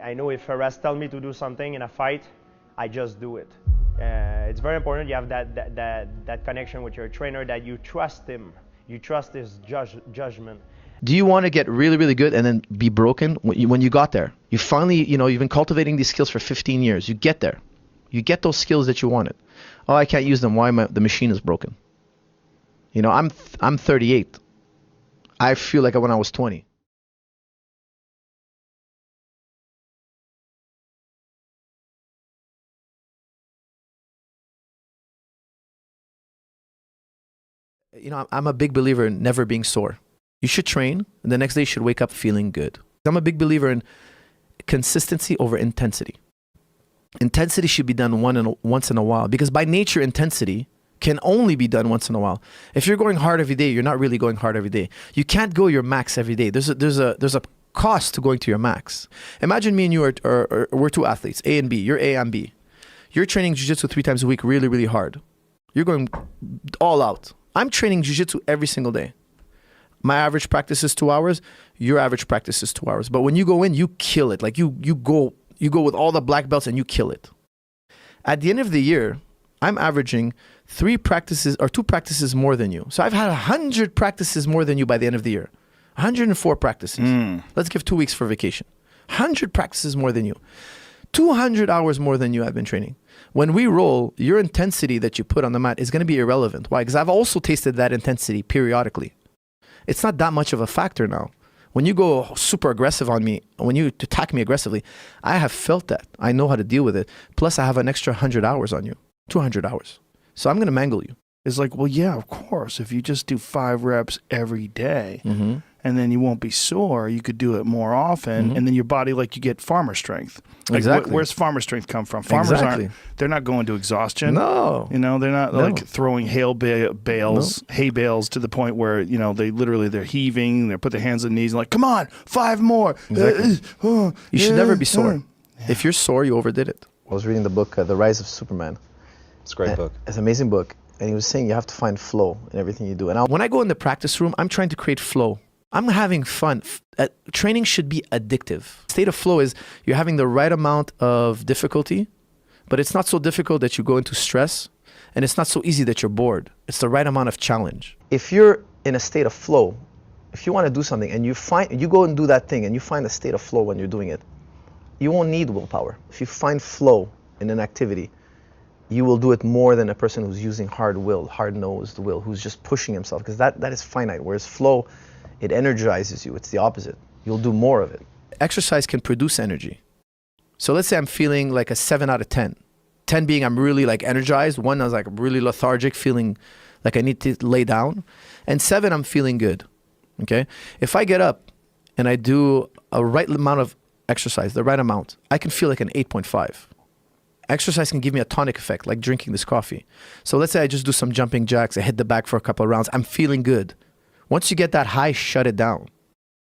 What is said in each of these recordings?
I know if Firas tells me to do something in a fight, I just do it. It's very important you have that connection with your trainer, that you trust him. You trust his judgment. Do you want to get really, really good and then be broken when you got there? You finally, you've been cultivating these skills for 15 years. You get there. You get those skills that you wanted. Oh, I can't use them. Why? The machine is broken. I'm 38. I feel like when I was 20. I'm a big believer in never being sore. You should train, and the next day you should wake up feeling good. I'm a big believer in consistency over intensity. Intensity should be done once in a while, because by nature, intensity can only be done once in a while. If you're going hard every day, you're not really going hard every day. You can't go your max every day. There's a cost to going to your max. Imagine me and you we're two athletes, A and B. You're A, I'm B. You're training jiu-jitsu 3 times a week really, really hard. You're going all out. I'm training jiu-jitsu every single day. My average practice is 2 hours. Your average practice is 2 hours. But when you go in, you kill it. Like you go with all the black belts and you kill it. At the end of the year, I'm averaging 2 practices more than you. So I've had 100 practices more than you by the end of the year. 104 practices. Let's give 2 weeks for vacation. 100 practices more than you. 200 hours more than you have been training. When we roll, your intensity that you put on the mat is going to be irrelevant. Why? Because I've also tasted that intensity periodically. It's not that much of a factor now. When you go super aggressive on me, when you attack me aggressively, I have felt that. I know how to deal with it. Plus, I have an extra 100 hours on you, 200 hours. So I'm going to mangle you. It's like, well, yeah, of course. If you just do 5 reps every day, and then you won't be sore, you could do it more often, and then your body, you get farmer strength. Like, exactly. Where's farmer strength come from? Farmers they're not going to exhaustion. No. They're not throwing hay bales to the point where, they're heaving, they put their hands on their knees and come on, 5 more. Exactly. You should never be sore. Yeah. If you're sore, you overdid it. I was reading the book, The Rise of Superman. It's a great book. It's an amazing book. And he was saying you have to find flow in everything you do. And when I go in the practice room, I'm trying to create flow. I'm having fun. Training should be addictive. State of flow is you're having the right amount of difficulty, but it's not so difficult that you go into stress, and it's not so easy that you're bored. It's the right amount of challenge. If you're in a state of flow, if you want to do something and you go and do that thing and you find a state of flow when you're doing it, you won't need willpower. If you find flow in an activity, you will do it more than a person who's using hard-nosed will, who's just pushing himself, because that is finite. Whereas flow, it energizes you. It's the opposite. You'll do more of it. Exercise can produce energy. So let's say I'm feeling like a 7 out of 10. 10 being I'm really energized. 1, I was really lethargic, feeling like I need to lay down. And 7, I'm feeling good. Okay? If I get up and I do a right amount of exercise, the right amount, I can feel like an 8.5. Exercise can give me a tonic effect, like drinking this coffee. So let's say I just do some jumping jacks, I hit the back for a couple of rounds, I'm feeling good. Once you get that high, shut it down.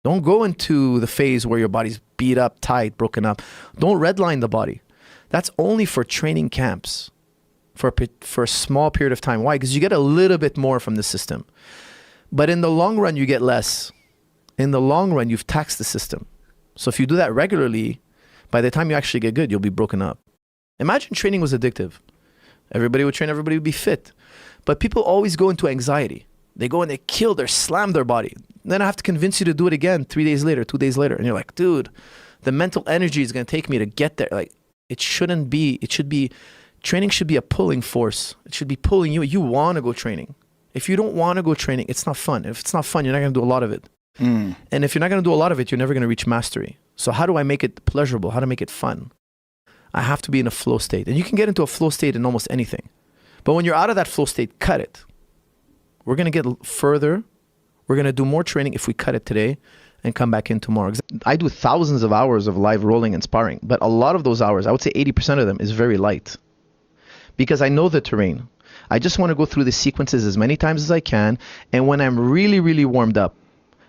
Don't go into the phase where your body's beat up, tight, broken up. Don't redline the body. That's only for training camps, for a small period of time. Why? Because you get a little bit more from the system. But in the long run, you get less. In the long run, you've taxed the system. So if you do that regularly, by the time you actually get good, you'll be broken up. Imagine training was addictive. Everybody would train, everybody would be fit. But people always go into anxiety. They go and they slam their body. Then I have to convince you to do it again 3 days later, 2 days later. And you're like, dude, the mental energy is going to take me to get there. It shouldn't be. Training should be a pulling force. It should be pulling you. You want to go training. If you don't want to go training, it's not fun. If it's not fun, you're not going to do a lot of it. And if you're not going to do a lot of it, you're never going to reach mastery. So how do I make it pleasurable? How to make it fun? I have to be in a flow state. And you can get into a flow state in almost anything. But when you're out of that flow state, cut it. We're going to get further. We're going to do more training if we cut it today and come back in tomorrow. I do thousands of hours of live rolling and sparring, but a lot of those hours, I would say 80% of them is very light because I know the terrain. I just want to go through the sequences as many times as I can. And when I'm really, really warmed up,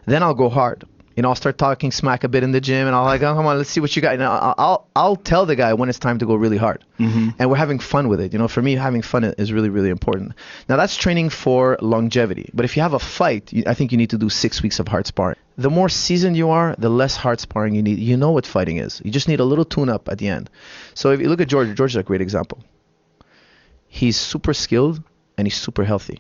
then I'll go hard. You know, I'll start talking smack a bit in the gym, and I'll like, oh, come on, let's see what you got. And I'll tell the guy when it's time to go really hard, and we're having fun with it. You know, for me, having fun is really, really important. Now that's training for longevity. But if you have a fight, I think you need to do 6 weeks of hard sparring. The more seasoned you are, the less hard sparring you need. You know what fighting is. You just need a little tune-up at the end. So if you look at George is a great example. He's super skilled and he's super healthy.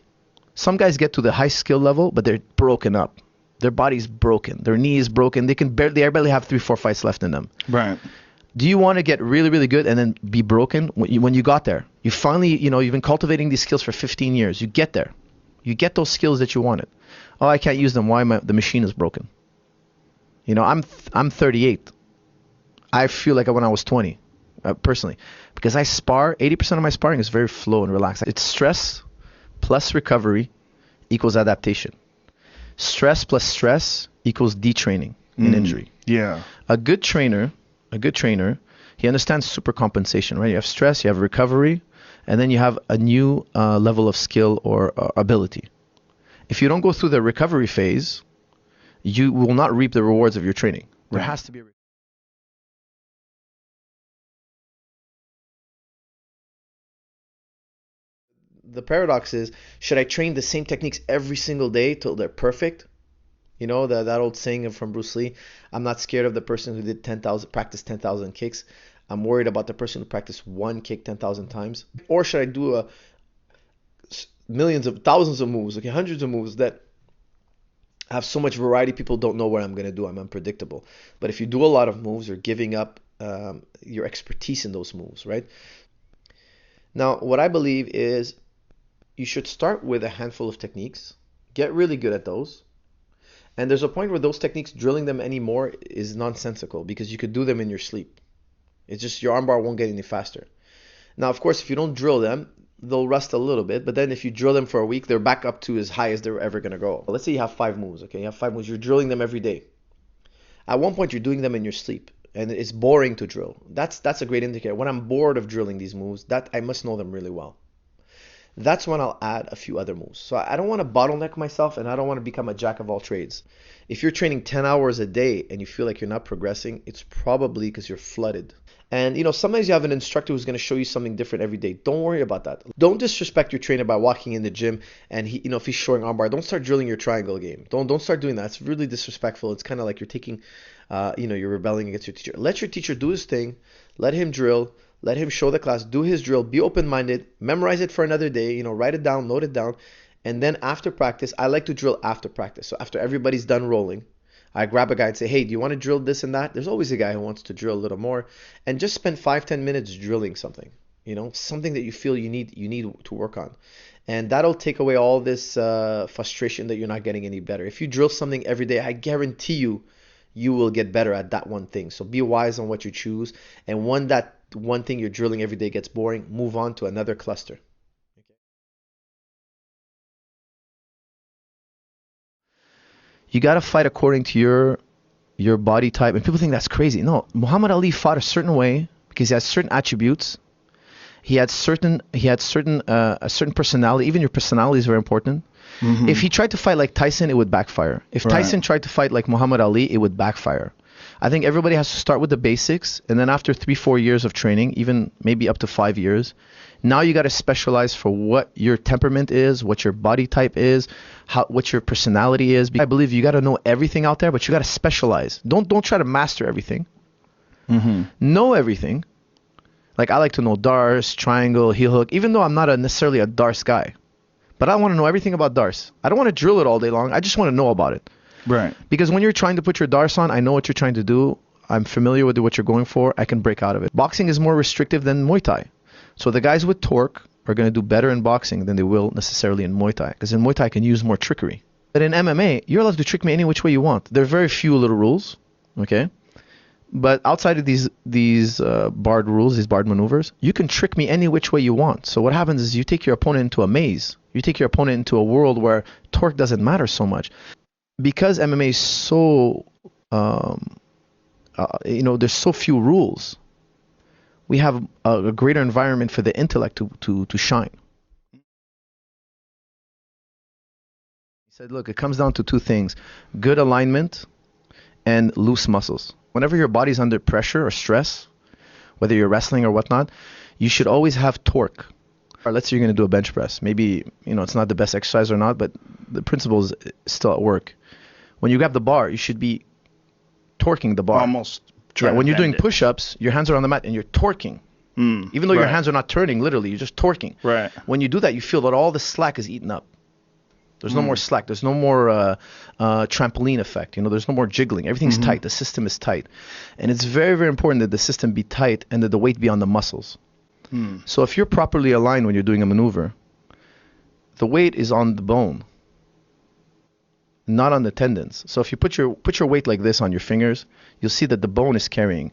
Some guys get to the high skill level, but they're broken up. Their body's broken. Their knee is broken. They barely have 3-4 fights left in them. Right. Do you want to get really, really good and then be broken when you got there? You finally, you know, you've been cultivating these skills for 15 years. You get there. You get those skills that you wanted. Oh, I can't use them. Why? The machine is broken. You know, I'm 38. I feel like when I was 20, personally, because I spar. 80% of my sparring is very flow and relaxed. It's stress plus recovery equals adaptation. Stress plus stress equals detraining and injury. Yeah. A good trainer, he understands super compensation, right? You have stress, you have recovery, and then you have a new level of skill or ability. If you don't go through the recovery phase, you will not reap the rewards of your training. There has to be the paradox is, should I train the same techniques every single day till they're perfect? You know, that old saying from Bruce Lee, I'm not scared of the person who did practice 10,000 kicks. I'm worried about the person who practiced one kick 10,000 times. Or should I do thousands of moves, okay, hundreds of moves that have so much variety, people don't know what I'm going to do. I'm unpredictable. But if you do a lot of moves, you're giving up your expertise in those moves, right? Now, what I believe is you should start with a handful of techniques, get really good at those. And there's a point where those techniques, drilling them anymore is nonsensical because you could do them in your sleep. It's just your armbar won't get any faster. Now, of course, if you don't drill them, they'll rust a little bit. But then if you drill them for a week, they're back up to as high as they're ever going to go. Let's say you have 5 moves, okay? You have 5 moves. You're drilling them every day. At one point, you're doing them in your sleep. And it's boring to drill. That's a great indicator. When I'm bored of drilling these moves, that I must know them really well. That's when I'll add a few other moves. So I don't want to bottleneck myself, and I don't want to become a jack of all trades. If you're training 10 hours a day and you feel like you're not progressing, it's probably because you're flooded. And, you know, sometimes you have an instructor who's going to show you something different every day. Don't worry about that. Don't disrespect your trainer by walking in the gym and he, you know, if he's showing armbar, don't start drilling your triangle game. Don't start doing that. It's really disrespectful. It's kind of like you're taking, you're rebelling against your teacher. Let your teacher do his thing. Let him drill. Let him show the class. Do his drill. Be open-minded. Memorize it for another day. You know, write it down, note it down. And then after practice, I like to drill after practice. So after everybody's done rolling, I grab a guy and say, hey, do you want to drill this and that? There's always a guy who wants to drill a little more. And just spend 5-10 minutes drilling something, you know, something that you feel you need to work on. And that'll take away all this frustration that you're not getting any better. If you drill something every day, I guarantee you will get better at that one thing. So be wise on what you choose. And when that one thing you're drilling every day gets boring, move on to another cluster. You got to fight according to your body type. And people think that's crazy. No, Muhammad Ali fought a certain way because he has certain attributes. He had a certain personality. Even your personality is very important. Mm-hmm. If he tried to fight like Tyson, it would backfire. If Tyson tried to fight like Muhammad Ali, it would backfire. I think everybody has to start with the basics, and then after 3-4 years of training, even maybe up to 5 years, now you got to specialize for what your temperament is, what your body type is, what your personality is. I believe you got to know everything out there, but you got to specialize. Don't try to master everything. Mm-hmm. Know everything. Like I like to know Dars, triangle, heel hook, even though I'm not necessarily a Dars guy. But I want to know everything about Dars. I don't want to drill it all day long. I just want to know about it. Right. Because when you're trying to put your Dars on, I know what you're trying to do. I'm familiar with what you're going for. I can break out of it. Boxing is more restrictive than Muay Thai. So the guys with torque are going to do better in boxing than they will necessarily in Muay Thai. Because in Muay Thai, I can use more trickery. But in MMA, you're allowed to trick me any which way you want. There are very few little rules. Okay? But outside of these barred rules, these barred maneuvers, you can trick me any which way you want. So what happens is you take your opponent into a maze. You take your opponent into a world where torque doesn't matter so much. Because MMA is so, there's so few rules, we have a greater environment for the intellect to shine. He said, look, it comes down to two things: good alignment and loose muscles. Whenever your body's under pressure or stress, whether you're wrestling or whatnot, you should always have torque. Or let's say you're going to do a bench press. Maybe, it's not the best exercise or not, but the principle is still at work. When you grab the bar, you should be torquing the bar. Almost. When you're doing push-ups, your hands are on the mat and you're torquing. Even though your hands are not turning, literally, you're just torquing. Right. When you do that, you feel that all the slack is eaten up. There's no more slack. There's no more trampoline effect. There's no more jiggling. Everything's tight. The system is tight. And it's very, very important that the system be tight and that the weight be on the muscles. So if you're properly aligned when you're doing a maneuver, the weight is on the bone, not on the tendons. So if you put your weight like this on your fingers, you'll see that the bone is carrying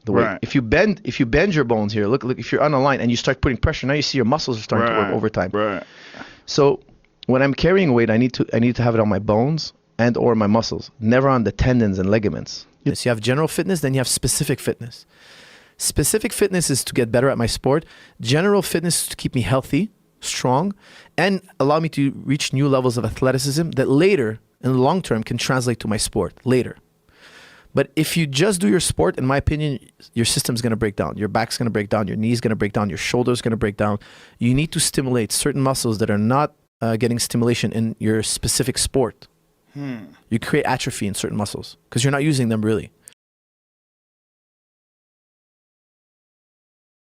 the weight. Right. If you bend your bones here, look, if you're unaligned and you start putting pressure, now you see your muscles are starting to work overtime. Right. So when I'm carrying weight, I need to have it on my bones and or my muscles, never on the tendons and ligaments. Yes, you have general fitness, then you have specific fitness. Specific fitness is to get better at my sport. General fitness is to keep me healthy, strong, and allow me to reach new levels of athleticism that later, in the long term, can translate to my sport later. But if you just do your sport, in my opinion, your system's going to break down. Your back's going to break down. Your knee's going to break down. Your shoulder's going to break down. You need to stimulate certain muscles that are not getting stimulation in your specific sport. You create atrophy in certain muscles because you're not using them really.